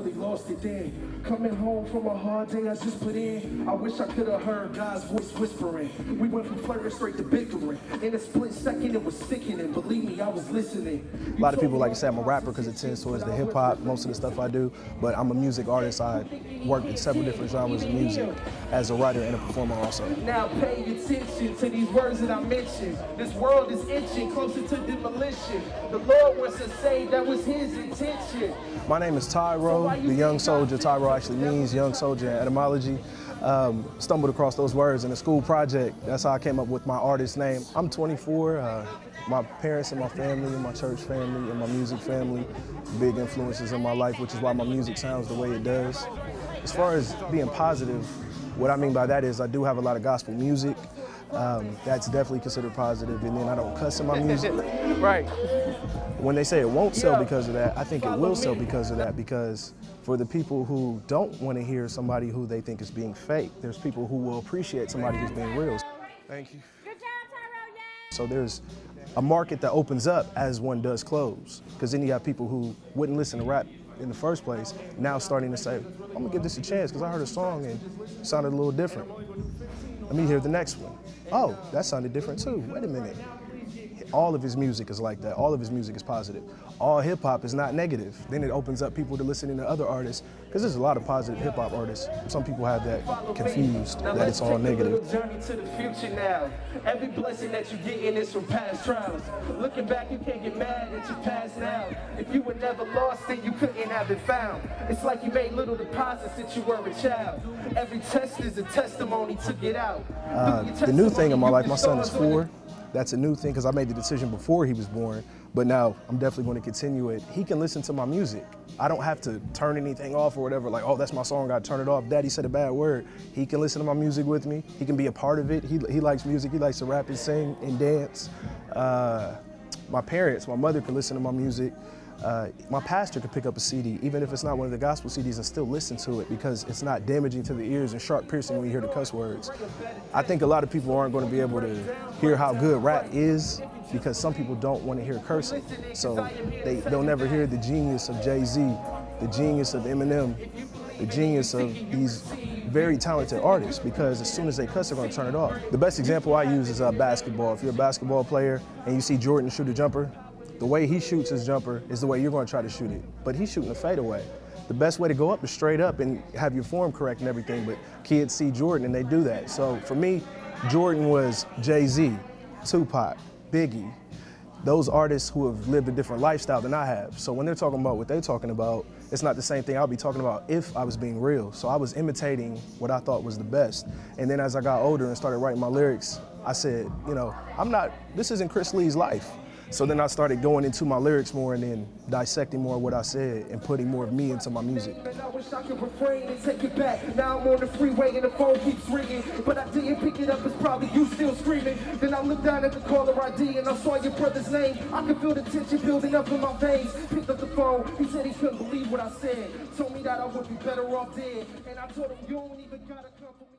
really lost it then. Coming home from a hard day I just put in, I wish I could have heard God's voice whispering. We went from flirting straight to bickering. In a split second it was sickening. Believe me, I was listening. A lot of people like to say I'm a rapper because it tends towards the hip hop, most of the stuff I do, but I'm a music artist. I work in several different genres of music as a writer and a performer also. Now pay attention to these words that I mentioned. This world is inching closer to demolition. The Lord wants us saved, that was his intention. My name is Ty-Ro The Young Soulja. Ty-Ro actually means young soldier in etymology. Stumbled across those words in a school project. That's how I came up with my artist name. I'm 24. My parents and my family and my church family and my music family, big influences in my life, which is why my music sounds the way it does. As far as being positive, what I mean by that is I do have a lot of gospel music. That's definitely considered positive, and then I don't cuss in my music. Right. When they say it won't sell because of that, I think it will sell because of that, because for the people who don't want to hear somebody who they think is being fake, there's people who will appreciate somebody who's being real. Thank you. Good job, Ty-Ro, yeah. So there's a market that opens up as one does close, because then you have people who wouldn't listen to rap in the first place, now starting to say, I'm gonna give this a chance because I heard a song and it sounded a little different. Let me hear the next one. Oh, that sounded different too. Wait a minute. All of his music is like that. All of his music is positive. All hip hop is not negative. Then it opens up people to listening to other artists, because there's a lot of positive hip hop artists. Some people have that confused, that it's all negative. Journey to the future now. Every blessing that you get in is from past trials. Looking back, you can't get mad at your past now. If you were never lost, then you couldn't have it found. It's like you made little deposits since you were a child. Every test is a testimony to get out. The new thing in my life, my son is 4. That's a new thing because I made the decision before he was born, but now I'm definitely going to continue it. He can listen to my music. I don't have to turn anything off or whatever, like, oh, that's my song, I turn it off. Daddy said a bad word. He can listen to my music with me. He can be a part of it. He likes music. He likes to rap and sing and dance. My parents, my mother can listen to my music. My pastor could pick up a CD, even if it's not one of the gospel CDs, and still listen to it because it's not damaging to the ears and sharp piercing when you hear the cuss words. I think a lot of people aren't going to be able to hear how good rap is because some people don't want to hear cursing. So they'll never hear the genius of Jay-Z, the genius of Eminem, the genius of these very talented artists, because as soon as they cuss, they're going to turn it off. The best example I use is basketball. If you're a basketball player and you see Jordan shoot a jumper, the way he shoots his jumper is the way you're going to try to shoot it, but he's shooting a fadeaway. The best way to go up is straight up and have your form correct and everything, but kids see Jordan and they do that. So for me, Jordan was Jay-Z, Tupac, Biggie, those artists who have lived a different lifestyle than I have. So when they're talking about what they're talking about, it's not the same thing I'll be talking about if I was being real. So I was imitating what I thought was the best. And then as I got older and started writing my lyrics, I said, you know, this isn't Chris Lee's life. So then I started going into my lyrics more and then dissecting more of what I said and putting more of me into my music. I wish I could refrain and take it back. Now I'm on the freeway and the phone keeps ringing, but I didn't pick it up, it's probably you still screaming. Then I looked down at the caller ID and I saw your brother's name. I could feel the tension building up in my veins. Picked up the phone, he said he couldn't believe what I said. Told me that I would be better off dead, and I told him you don't even gotta come for me.